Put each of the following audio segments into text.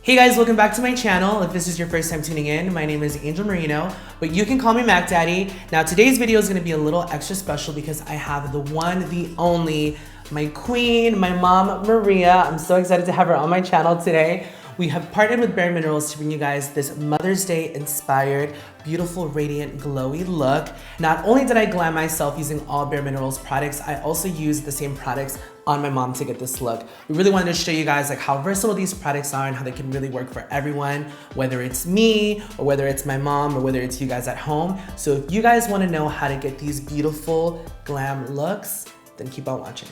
Hey guys, welcome back to my channel. If this is your first time tuning in, my name is Angel Merino, but you can call me Mac Daddy. Now today's video is gonna be a little extra special because I have the one, the only, my queen, my mom, Maria. I'm so excited to have her on my channel today. We have partnered with Bare Minerals to bring you guys this Mother's Day inspired, beautiful, radiant, glowy look. Not only did I glam myself using all Bare Minerals products, I also used the same products on my mom to get this look. We really wanted to show you guys like how versatile these products are and how they can really work for everyone, whether it's me or whether it's my mom or whether it's you guys at home. So if you guys want to know how to get these beautiful glam looks, then keep on watching.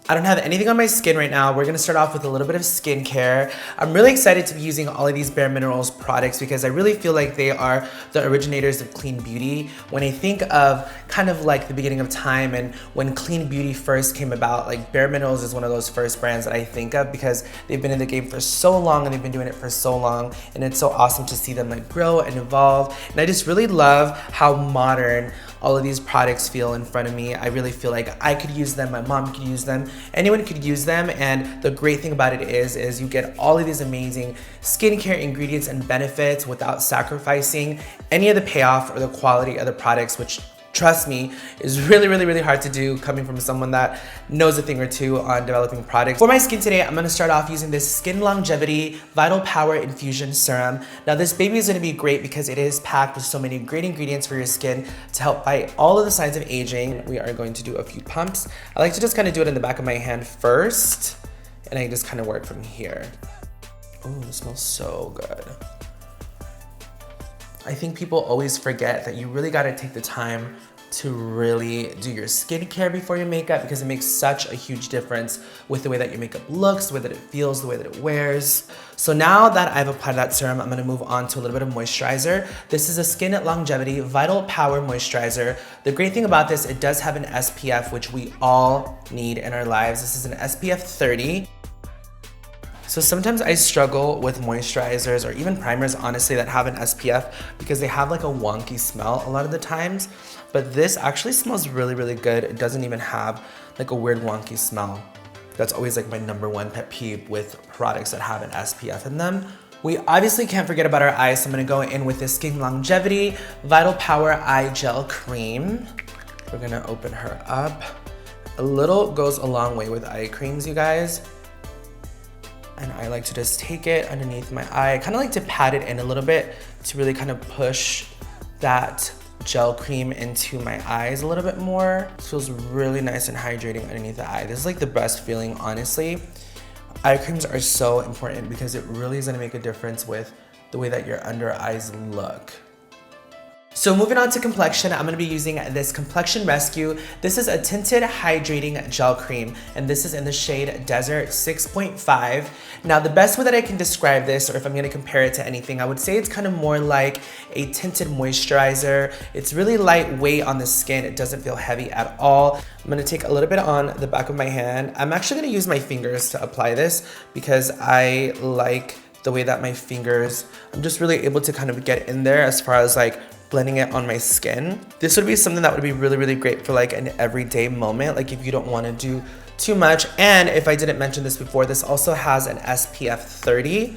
I don't have anything on my skin right now. We're gonna start off with a little bit of skincare. I'm really excited to be using all of these Bare Minerals products because I really feel like they are the originators of clean beauty. When I think of kind of like the beginning of time and when clean beauty first came about, like Bare Minerals is one of those first brands that I think of because they've been in the game for so long and they've been doing it for so long, and it's so awesome to see them like grow and evolve. And I just really love how modern all of these products feel in front of me. I really feel like I could use them, my mom could use them, anyone could use them. And the great thing about it is you get all of these amazing skincare ingredients and benefits without sacrificing any of the payoff or the quality of the products, which trust me, is really hard to do coming from someone that knows a thing or two on developing products. For my skin today, I'm gonna start off using this Skin Longevity Vital Power Infusion Serum. Now this baby is gonna be great because it is packed with so many great ingredients for your skin to help fight all of the signs of aging. We are going to do a few pumps. I like to just kind of do it in the back of my hand first, and I just kind of work from here. Oh, it smells so good. I think people always forget that you really gotta take the time to really do your skincare before your makeup because it makes such a huge difference with the way that your makeup looks, the way that it feels, the way that it wears. So now that I've applied that serum, I'm gonna move on to a little bit of moisturizer. This is a Skin Longevity Vital Power Moisturizer. The great thing about this, it does have an SPF, which we all need in our lives. This is an SPF 30. So sometimes I struggle with moisturizers or even primers, honestly, that have an SPF because they have like a wonky smell a lot of the times. But this actually smells really good. It doesn't even have like a weird wonky smell. That's always like my #1 pet peeve with products that have an SPF in them. We obviously can't forget about our eyes, so I'm gonna go in with this Skin Longevity Vital Power Eye Gel Cream. We're gonna open her up. A little goes a long way with eye creams, you guys. And I like to just take it underneath my eye. I kind of like to pat it in a little bit to really kind of push that gel cream into my eyes a little bit more. It feels really nice and hydrating underneath the eye. This is like the best feeling, honestly. Eye creams are so important because it really is gonna make a difference with the way that your under eyes look. So moving on to complexion, I'm gonna be using this Complexion Rescue. This is a tinted hydrating gel cream, and this is in the shade Desert 6.5. Now the best way that I can describe this, or if I'm gonna compare it to anything, I would say it's kind of more like a tinted moisturizer. It's really lightweight on the skin. It doesn't feel heavy at all. I'm gonna take a little bit on the back of my hand. I'm actually gonna use my fingers to apply this because I like the way that my fingers, I'm just really able to kind of get in there as far as like blending it on my skin. This would be something that would be really great for like an everyday moment, like if you don't want to do too much. And if I didn't mention this before, this also has an SPF 30,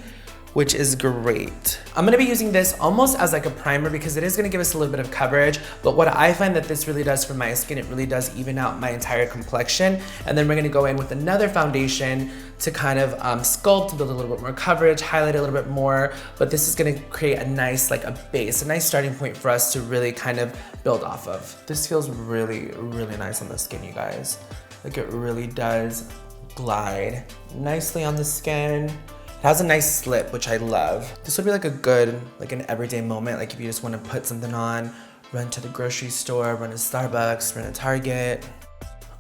which is great. I'm gonna be using this almost as like a primer because it is gonna give us a little bit of coverage, but what I find that this really does for my skin, it really does even out my entire complexion. And then we're gonna go in with another foundation to kind of sculpt, build a little bit more coverage, highlight a little bit more, but this is gonna create a nice, like a base, a nice starting point for us to really kind of build off of. This feels really nice on the skin, you guys. Like it really does glide nicely on the skin. It has a nice slip, which I love. This would be like a good, like an everyday moment, like if you just want to put something on, run to the grocery store, run to Starbucks, run to Target.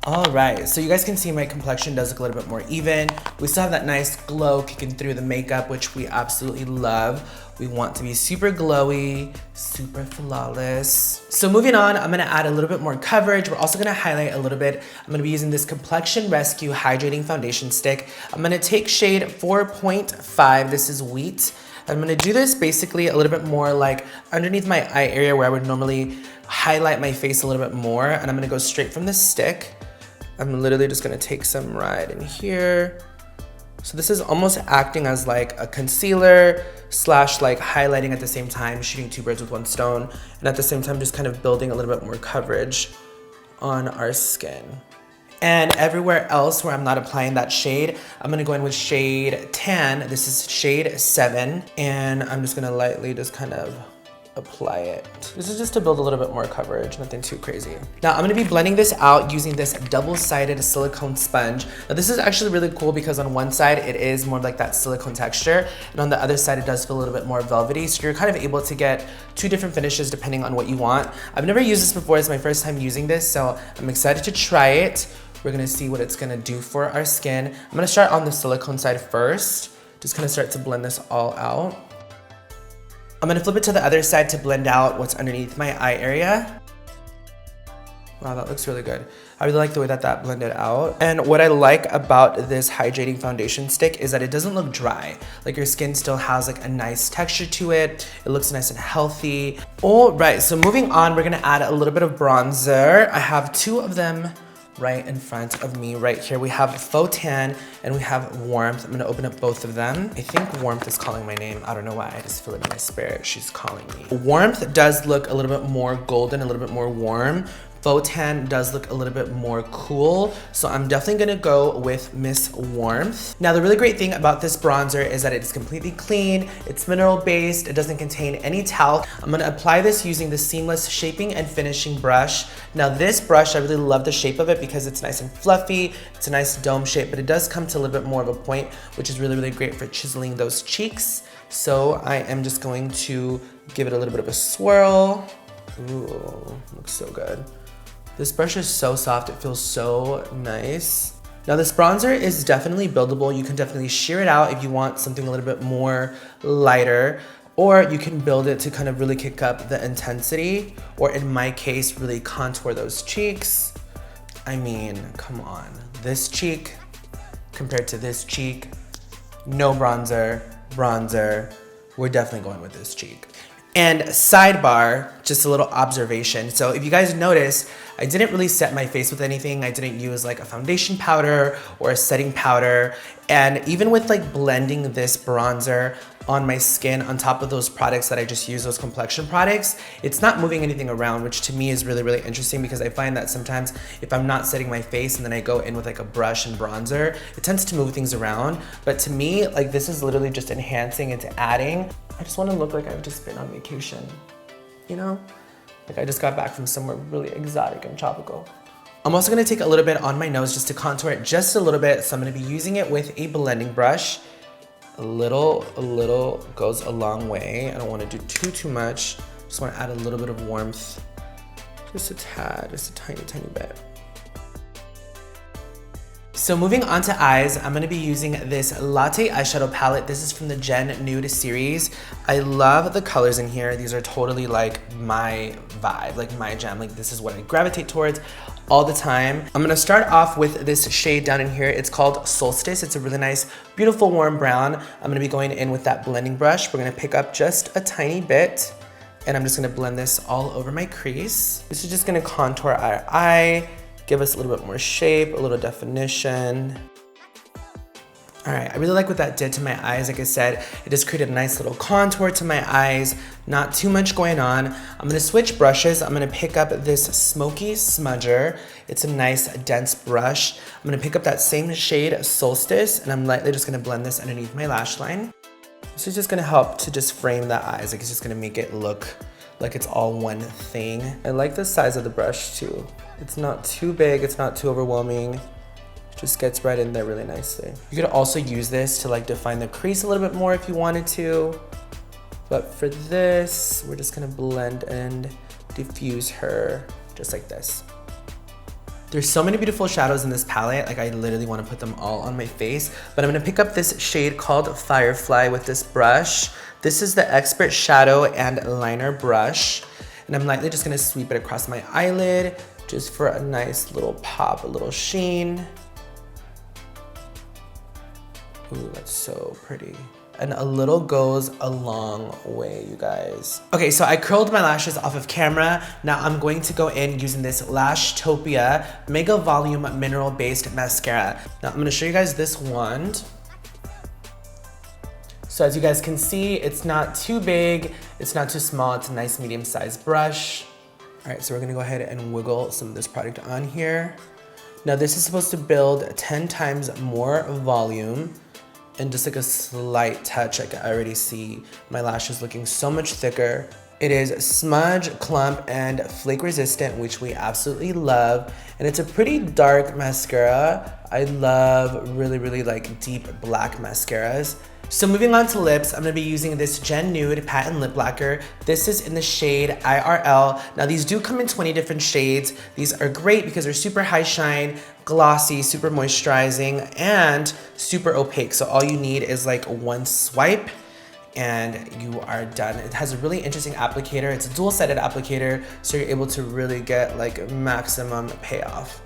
All right, so you guys can see my complexion does look a little bit more even. We still have that nice glow kicking through the makeup, which we absolutely love. We want to be super glowy, super flawless. So moving on, I'm gonna add a little bit more coverage. We're also gonna highlight a little bit. I'm gonna be using this Complexion Rescue Hydrating Foundation Stick. I'm gonna take shade 4.5, this is Wheat. I'm gonna do this basically a little bit more like underneath my eye area where I would normally highlight my face a little bit more, and I'm gonna go straight from the stick. I'm literally just gonna take some right in here, So this is almost acting as like a concealer slash like highlighting at the same time, shooting two birds with one stone, and at the same time just kind of building a little bit more coverage on our skin. And everywhere else where I'm not applying that shade, I'm gonna go in with shade 10. This is shade 7, and I'm just gonna lightly just kind of apply it. This is just to build a little bit more coverage, nothing too crazy. Now I'm gonna be blending this out using this double-sided silicone sponge. Now this is actually really cool because on one side it is more like that silicone texture, and on the other side it does feel a little bit more velvety, so you're kind of able to get two different finishes depending on what you want. I've never used this before, it's my first time using this, so I'm excited to try it. We're gonna see what it's gonna do for our skin. I'm gonna start on the silicone side first. Just gonna start to blend this all out. I'm gonna flip it to the other side to blend out what's underneath my eye area. Wow, that looks really good. I really like the way that that blended out. And what I like about this hydrating foundation stick is that it doesn't look dry. Like your skin still has like a nice texture to it. It looks nice and healthy. All right, so moving on, we're gonna add a little bit of bronzer. I have two of them right in front of me right here. We have Faux Tan and we have Warmth. I'm gonna open up both of them. I think Warmth is calling my name. I don't know why, I just feel it in my spirit. She's calling me. Warmth does look a little bit more golden, a little bit more warm. Faux Tan does look a little bit more cool, so I'm definitely gonna go with Miss Warmth. Now the really great thing about this bronzer is that it's completely clean, it's mineral based, it doesn't contain any talc. I'm gonna apply this using the Seamless Shaping and Finishing brush. Now this brush, I really love the shape of it because it's nice and fluffy, it's a nice dome shape, but it does come to a little bit more of a point, which is really, really great for chiseling those cheeks. So I am just going to give it a little bit of a swirl. Ooh, looks so good. This brush is so soft, it feels so nice. Now this bronzer is definitely buildable. You can definitely sheer it out if you want something a little bit more lighter, or you can build it to kind of really kick up the intensity, or in my case, really contour those cheeks. I mean, come on. This cheek compared to this cheek, no bronzer, bronzer. We're definitely going with this cheek. And sidebar, just a little observation. So if you guys notice, I didn't really set my face with anything. I didn't use like a foundation powder or a setting powder. And even with like blending this bronzer on my skin on top of those products that I just used, those complexion products, it's not moving anything around, which to me is really, really interesting because I find that sometimes if I'm not setting my face and then I go in with like a brush and bronzer, it tends to move things around. But to me, like this is literally just enhancing, it's adding. I just want to look like I've just been on vacation, you know? Like I just got back from somewhere really exotic and tropical. I'm also gonna take a little bit on my nose just to contour it just a little bit. So I'm gonna be using it with a blending brush. A little goes a long way. I don't wanna do too much. Just wanna add a little bit of warmth. Just a tad, just a tiny, tiny bit. So moving on to eyes, I'm gonna be using this Latte eyeshadow palette. This is from the Gen Nude series. I love the colors in here. These are totally like my vibe, like my jam. Like this is what I gravitate towards all the time. I'm gonna start off with this shade down in here. It's called Solstice. It's a really nice, beautiful warm brown. I'm gonna be going in with that blending brush. We're gonna pick up just a tiny bit and I'm just gonna blend this all over my crease. This is just gonna contour our eye, give us a little bit more shape, a little definition. All right, I really like what that did to my eyes. Like I said, it just created a nice little contour to my eyes, not too much going on. I'm gonna switch brushes. I'm gonna pick up this Smoky Smudger. It's a nice dense brush. I'm gonna pick up that same shade, Solstice, and I'm lightly just gonna blend this underneath my lash line. This is just gonna help to just frame the eyes. Like it's just gonna make it look like it's all one thing. I like the size of the brush too. It's not too big, it's not too overwhelming. It just gets right in there really nicely. You could also use this to like define the crease a little bit more if you wanted to. But for this, we're just gonna blend and diffuse her just like this. There's so many beautiful shadows in this palette, like I literally wanna put them all on my face, but I'm gonna pick up this shade called Firefly with this brush. This is the Expert Shadow and Liner brush, and I'm lightly just gonna sweep it across my eyelid, just for a nice little pop, a little sheen. Ooh, that's so pretty. And a little goes a long way, you guys. Okay, so I curled my lashes off of camera. Now I'm going to go in using this Lashtopia Mega Volume Mineral Based Mascara. Now I'm gonna show you guys this wand. So as you guys can see, it's not too big, it's not too small, it's a nice medium-sized brush. All right, so we're gonna go ahead and wiggle some of this product on here. Now this is supposed to build 10 times more volume and just like a slight touch. Like I already see my lashes looking so much thicker. It is smudge, clump, and flake resistant, which we absolutely love. And it's a pretty dark mascara. I love really like deep black mascaras. So moving on to lips, I'm gonna be using this Gen Nude Patent Lip Lacquer. This is in the shade IRL. Now these do come in 20 different shades. These are great because they're super high shine, glossy, super moisturizing, and super opaque. So all you need is like one swipe and you are done. It has a really interesting applicator. It's a dual-sided applicator, so you're able to really get like maximum payoff.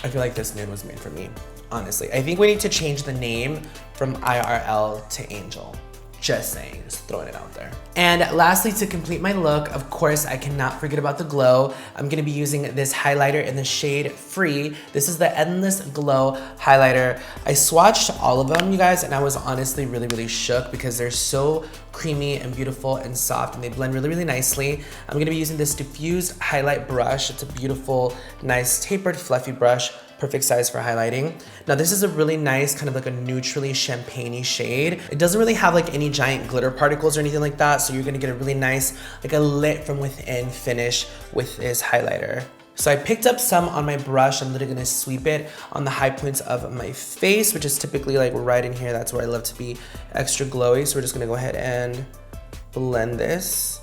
I feel like this nude was made for me. Honestly, I think we need to change the name from IRL to Angel. Just saying, just throwing it out there. And lastly, to complete my look, of course, I cannot forget about the glow. I'm gonna be using this highlighter in the shade Free. This is the Endless Glow highlighter. I swatched all of them, you guys, and I was honestly really shook because they're so creamy and beautiful and soft, and they blend really nicely. I'm gonna be using this diffuse highlight brush. It's a beautiful, nice, tapered, fluffy brush. Perfect size for highlighting. Now this is a really nice kind of like a neutrally champagne-y shade. It doesn't really have like any giant glitter particles or anything like that, so you're gonna get a really nice, like a lit from within finish with this highlighter. So I picked up some on my brush. I'm literally gonna sweep it on the high points of my face, which is typically like right in here. That's where I love to be extra glowy. So we're just gonna go ahead and blend this.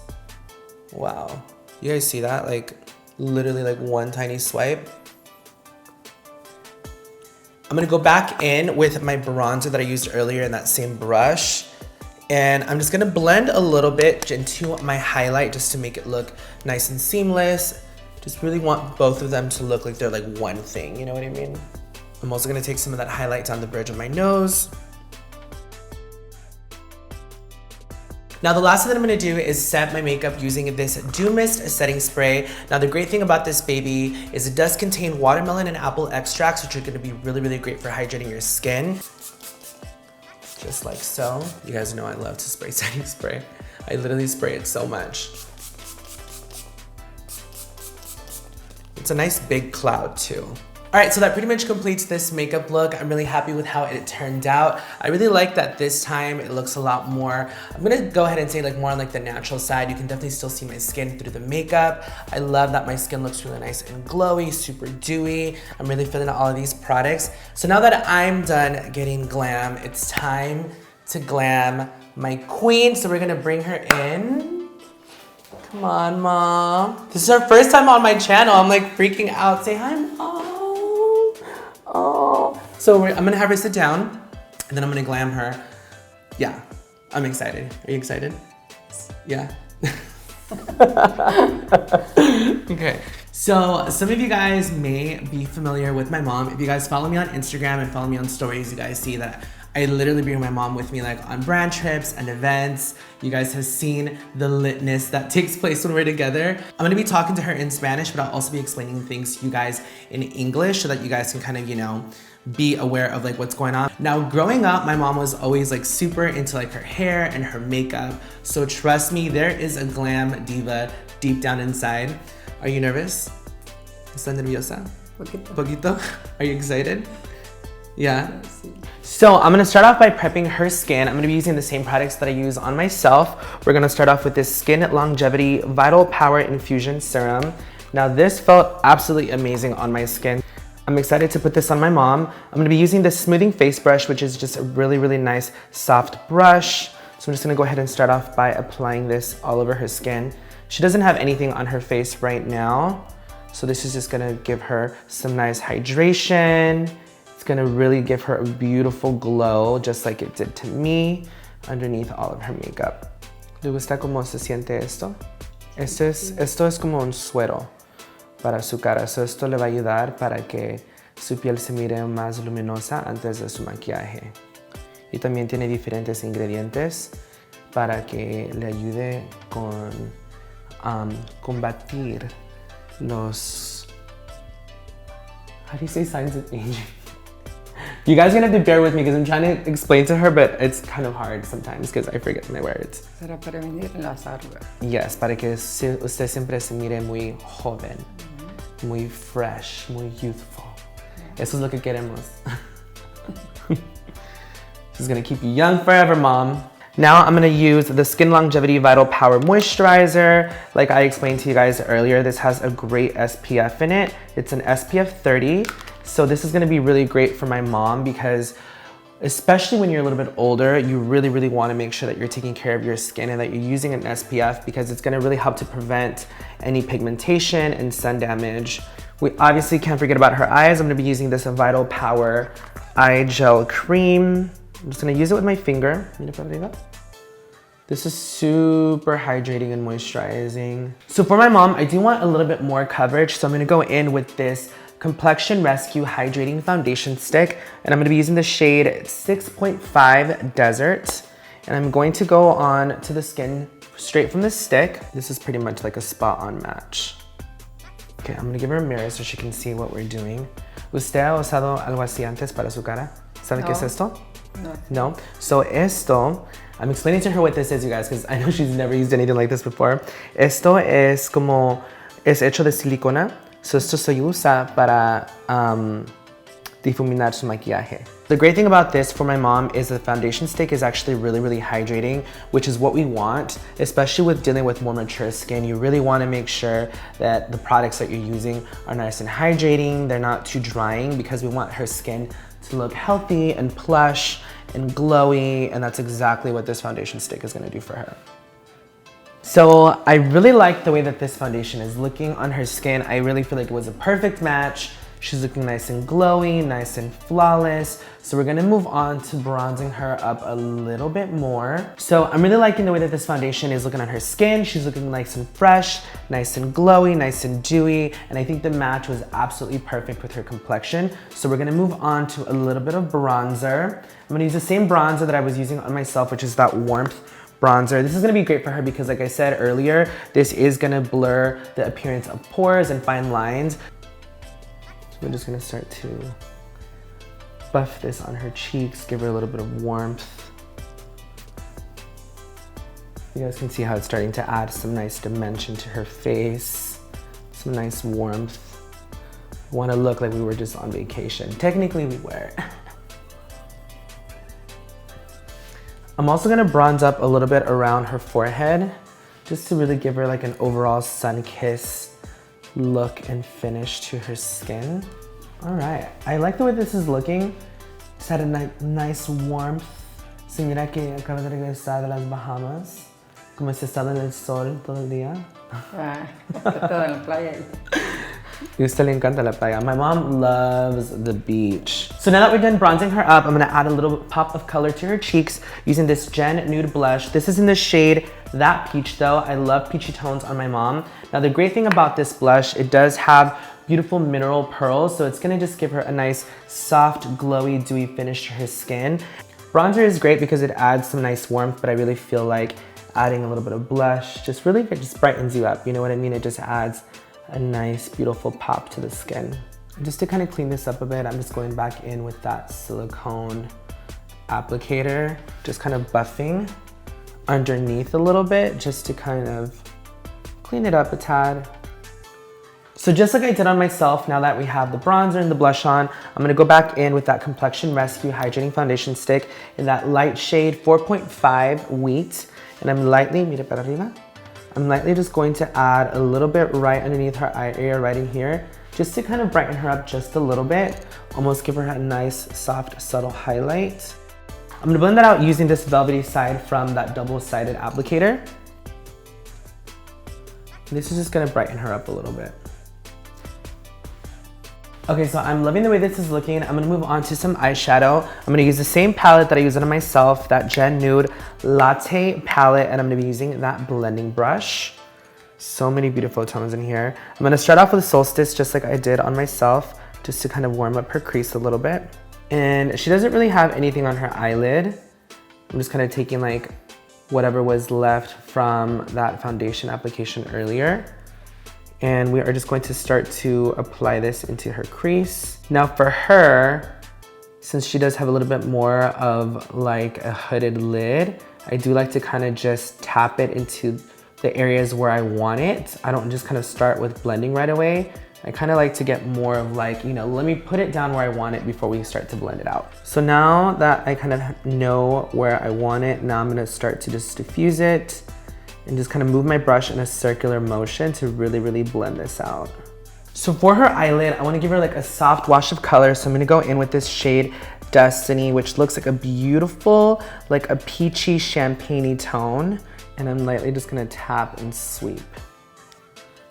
Wow, you guys see that? Like literally like one tiny swipe. I'm gonna go back in with my bronzer that I used earlier in that same brush. And I'm just gonna blend a little bit into my highlight just to make it look nice and seamless. Just really want both of them to look like they're like one thing, you know what I mean? I'm also gonna take some of that highlight down the bridge of my nose. Now the last thing that I'm gonna do is set my makeup using this Dew Mist setting spray. Now the great thing about this baby is it does contain watermelon and apple extracts, which are gonna be really great for hydrating your skin. Just like so. You guys know I love to spray setting spray. I literally spray it so much. It's a nice big cloud too. All right, so that pretty much completes this makeup look. I'm really happy with how it turned out. I really like that this time it looks a lot more, I'm gonna go ahead and say like more on like the natural side. You can definitely still see my skin through the makeup. I love that my skin looks really nice and glowy, super dewy. I'm really feeling all of these products. So now that I'm done getting glam, it's time to glam my queen. So we're gonna bring her in. Come on, Mom. This is her first time on my channel. I'm like freaking out. Say hi, Mom. Oh. So I'm gonna have her sit down and then I'm gonna glam her. Yeah, I'm excited. Are you excited? Yeah. Okay, so some of you guys may be familiar with my mom. If you guys follow me on Instagram and follow me on stories, you guys see that I literally bring my mom with me like on brand trips and events. You guys have seen the litness that takes place when we're together. I'm gonna be talking to her in Spanish, but I'll also be explaining things to you guys in English so that you guys can kind of, you know, be aware of like what's going on. Now, growing up, my mom was always like super into like her hair and her makeup. So trust me, there is a glam diva deep down inside. Are you nervous? ¿Estás nerviosa? Poquito. Are you excited? Yeah. So I'm gonna start off by prepping her skin. I'm gonna be using the same products that I use on myself. We're gonna start off with this Skin Longevity Vital Power Infusion Serum. Now this felt absolutely amazing on my skin. I'm excited to put this on my mom. I'm gonna be using this smoothing face brush, which is just a really nice soft brush. So I'm just gonna go ahead and start off by applying this all over her skin. She doesn't have anything on her face right now. So this is just gonna give her some nice hydration. Gonna really give her a beautiful glow, just like it did to me, underneath all of her makeup. ¿Le gusta cómo se siente esto? Esto es como un suero para su cara. So esto le va a ayudar para que su piel se mire más luminosa antes de su maquillaje. Y también tiene diferentes ingredientes para que le ayude con combatir los, how do you say signs of aging? You guys are gonna have to bear with me because I'm trying to explain to her, but it's kind of hard sometimes because I forget my words. Para prevenir las arrugas. Yes, para que usted siempre se mire muy joven, muy fresh, muy youthful. Eso es lo que queremos. This is gonna keep you young forever, Mom. Now I'm gonna use the Skin Longevity Vital Power Moisturizer. Like I explained to you guys earlier, this has a great SPF in it. It's an SPF 30. So this is gonna be really great for my mom because especially when you're a little bit older, you really, really wanna make sure that you're taking care of your skin and that you're using an SPF because it's gonna really help to prevent any pigmentation and sun damage. We obviously can't forget about her eyes. I'm gonna be using this Vital Power Eye Gel Cream. I'm just gonna use it with my finger. This is super hydrating and moisturizing. So for my mom, I do want a little bit more coverage. So I'm gonna go in with this Complexion Rescue Hydrating Foundation Stick. And I'm gonna be using the shade 6.5 Desert. And I'm going to go on to the skin straight from the stick. This is pretty much like a spot on match. Okay, I'm gonna give her a mirror so she can see what we're doing. ¿Usted ha usado algo así antes para su cara? ¿Sabe qué es esto? No? So esto, I'm explaining to her what this is, you guys, because I know she's never used anything like this before. Esto es como, es hecho de silicona. So esto se usa para difuminar su maquillaje. The great thing about this for my mom is the foundation stick is actually really, really hydrating, which is what we want, especially with dealing with more mature skin. You really want to make sure that the products that you're using are nice and hydrating. They're not too drying because we want her skin to look healthy and plush and glowy, and that's exactly what this foundation stick is going to do for her. So I really like the way that this foundation is looking on her skin. I really feel like it was a perfect match. She's looking nice and glowy, nice and flawless. So we're gonna move on to bronzing her up a little bit more. So I'm really liking the way that this foundation is looking on her skin. She's looking nice and fresh, nice and glowy, nice and dewy. And I think the match was absolutely perfect with her complexion. So we're gonna move on to a little bit of bronzer. I'm gonna use the same bronzer that I was using on myself, which is that Warmth bronzer. This is gonna be great for her because like I said earlier, this is gonna blur the appearance of pores and fine lines. So we're just gonna start to buff this on her cheeks, give her a little bit of warmth. You guys can see how it's starting to add some nice dimension to her face, some nice warmth. We wanna look like we were just on vacation. Technically we were. I'm also gonna bronze up a little bit around her forehead, just to really give her like an overall sun-kissed look and finish to her skin. All right, I like the way this is looking. Just had a nice warmth. Señora que acaba de regresar de las Bahamas. Como se está en el sol todo el día. Toda la playa. A usted le encanta la playa. My mom loves the beach. So now that we're done bronzing her up, I'm gonna add a little pop of color to her cheeks using this Gen Nude Blush. This is in the shade That Peach though. I love peachy tones on my mom. Now the great thing about this blush, it does have beautiful mineral pearls, so it's gonna just give her a nice soft, glowy, dewy finish to her skin. Bronzer is great because it adds some nice warmth, but I really feel like adding a little bit of blush just really just brightens you up. You know what I mean? It just adds a nice, beautiful pop to the skin. Just to kind of clean this up a bit, I'm just going back in with that silicone applicator, just kind of buffing underneath a little bit, just to kind of clean it up a tad. So just like I did on myself, now that we have the bronzer and the blush on, I'm gonna go back in with that Complexion Rescue Hydrating Foundation Stick in that light shade 4.5 Wheat. And I'm lightly, mira para arriba. I'm lightly just going to add a little bit right underneath her eye area, right in here, just to kind of brighten her up just a little bit, almost give her a nice, soft, subtle highlight. I'm gonna blend that out using this velvety side from that double-sided applicator. This is just gonna brighten her up a little bit. Okay, so I'm loving the way this is looking. I'm gonna move on to some eyeshadow. I'm gonna use the same palette that I used on myself, that Gen Nude Latte palette, and I'm gonna be using that blending brush. So many beautiful tones in here. I'm gonna start off with Solstice, just like I did on myself, just to kind of warm up her crease a little bit. And she doesn't really have anything on her eyelid. I'm just kind of taking like whatever was left from that foundation application earlier. And we are just going to start to apply this into her crease. Now for her, since she does have a little bit more of like a hooded lid, I do like to kind of just tap it into the areas where I want it. I don't just kind of start with blending right away. I kind of like to get more of like, you know, let me put it down where I want it before we start to blend it out. So now that I kind of know where I want it, now I'm gonna start to just diffuse it and just kind of move my brush in a circular motion to really, really blend this out. So for her eyelid, I wanna give her like a soft wash of color. So I'm gonna go in with this shade Destiny, which looks like a beautiful, like a peachy champagne-y tone. And I'm lightly just gonna tap and sweep.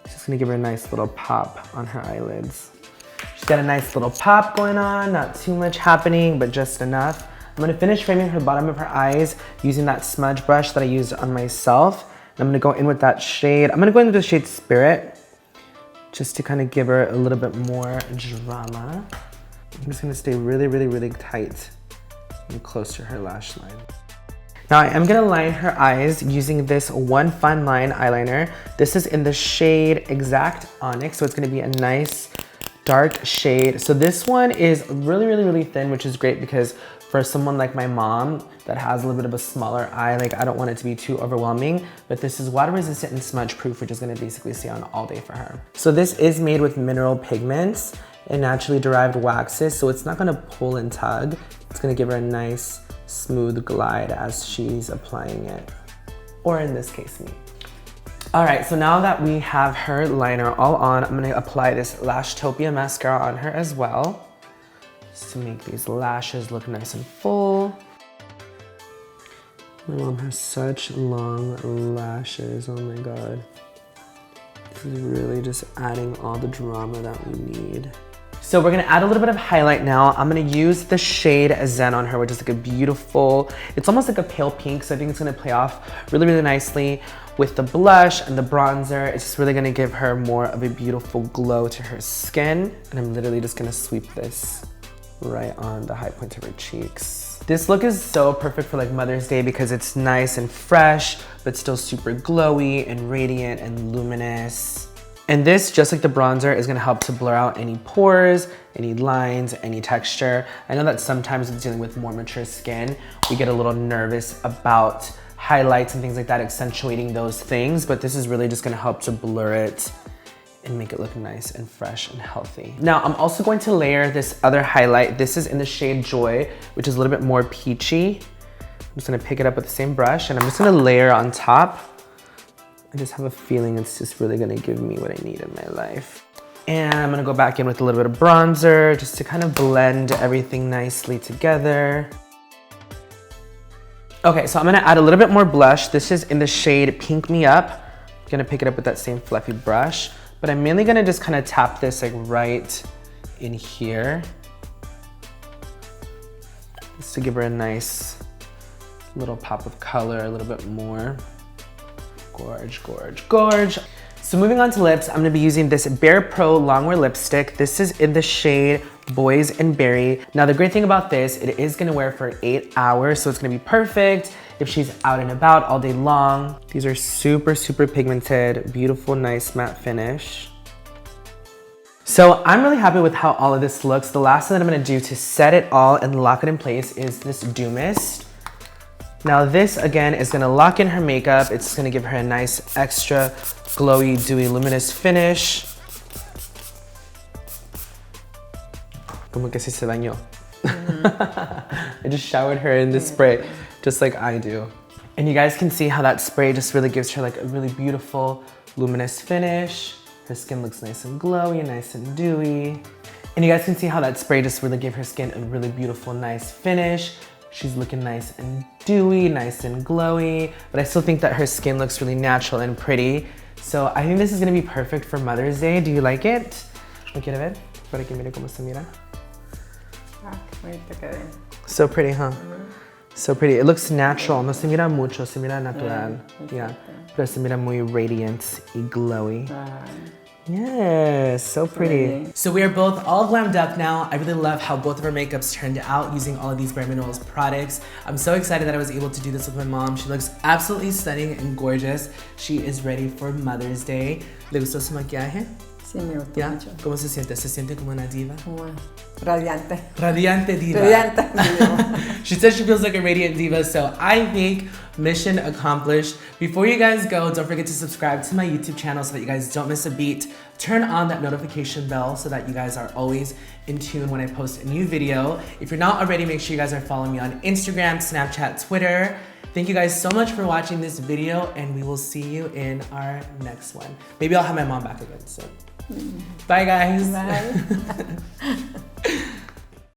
Just gonna give her a nice little pop on her eyelids. She's got a nice little pop going on, not too much happening, but just enough. I'm gonna finish framing her bottom of her eyes using that smudge brush that I used on myself. And I'm gonna go in with that shade. I'm gonna go in with the shade Spirit, just to kind of give her a little bit more drama. I'm just gonna stay really, really, really tight and close to her lash line. Now I am gonna line her eyes using this One Fine Line eyeliner. This is in the shade Exact Onyx, so it's gonna be a nice dark shade. So this one is really, really, really thin, which is great because for someone like my mom that has a little bit of a smaller eye, like I don't want it to be too overwhelming, but this is water resistant and smudge proof, which is gonna basically stay on all day for her. So this is made with mineral pigments and naturally derived waxes, so it's not gonna pull and tug. It's gonna give her a nice smooth glide as she's applying it, or in this case, me. All right, so now that we have her liner all on, I'm gonna apply this Lashtopia mascara on her as well, just to make these lashes look nice and full. My mom has such long lashes, oh my God. This is really just adding all the drama that we need. So we're gonna add a little bit of highlight now. I'm gonna use the shade Zen on her, which is like a beautiful, it's almost like a pale pink, so I think it's gonna play off really, really nicely with the blush and the bronzer. It's just really gonna give her more of a beautiful glow to her skin. And I'm literally just gonna sweep this right on the high point of her cheeks. This look is so perfect for like Mother's Day because it's nice and fresh, but still super glowy and radiant and luminous. And this, just like the bronzer, is gonna help to blur out any pores, any lines, any texture. I know that sometimes with dealing with more mature skin, we get a little nervous about highlights and things like that, accentuating those things, but this is really just gonna help to blur it and make it look nice and fresh and healthy. Now, I'm also going to layer this other highlight. This is in the shade Joy, which is a little bit more peachy. I'm just gonna pick it up with the same brush and I'm just gonna layer on top. I just have a feeling it's just really gonna give me what I need in my life. And I'm gonna go back in with a little bit of bronzer just to kind of blend everything nicely together. Okay, so I'm gonna add a little bit more blush. This is in the shade Pink Me Up. I'm gonna pick it up with that same fluffy brush, but I'm mainly gonna just kind of tap this like right in here, just to give her a nice little pop of color, a little bit more. Gorge, gorge, gorge. So moving on to lips, I'm gonna be using this Bare Pro Longwear lipstick. This is in the shade Boys and Berry. Now the great thing about this, it is gonna wear for 8 hours, so it's gonna be perfect if she's out and about all day long. These are super, super pigmented, beautiful, nice matte finish. So I'm really happy with how all of this looks. The last thing that I'm gonna do to set it all and lock it in place is this Dew Mist. Now this, again, is gonna lock in her makeup. It's gonna give her a nice, extra glowy, dewy, luminous finish. Como que si se bañó. I just showered her in this spray, just like I do. And you guys can see how that spray just really gives her like a really beautiful, luminous finish. Her skin looks nice and glowy, nice and dewy. And you guys can see how that spray just really gave her skin a really beautiful, nice finish. She's looking nice and dewy, nice and glowy, but I still think that her skin looks really natural and pretty. So I think this is gonna be perfect for Mother's Day. Do you like it? ¿Lo quiere ver? Para que mire cómo se mira. So pretty, huh? So pretty. It looks natural. No se mira mucho, se mira natural. Yeah, pero se mira muy radiant y glowy. Yes, so pretty. So we are both all glammed up now. I really love how both of our makeups turned out using all of these Bare Minerals products. I'm so excited that I was able to do this with my mom. She looks absolutely stunning and gorgeous. She is ready for Mother's Day. ¿Le gustó su maquillaje? Sí, me gustó ¿Ya? mucho. ¿Cómo se siente? ¿Se siente como una diva? Como radiante. Radiante diva. Radiante. She says she feels like a radiant diva, so I think mission accomplished. Before you guys go, don't forget to subscribe to my YouTube channel so that you guys don't miss a beat. Turn on that notification bell so that you guys are always in tune when I post a new video. If you're not already, make sure you guys are following me on Instagram, Snapchat, Twitter. Thank you guys so much for watching this video, and we will see you in our next one. Maybe I'll have my mom back again soon. Bye, guys. Bye.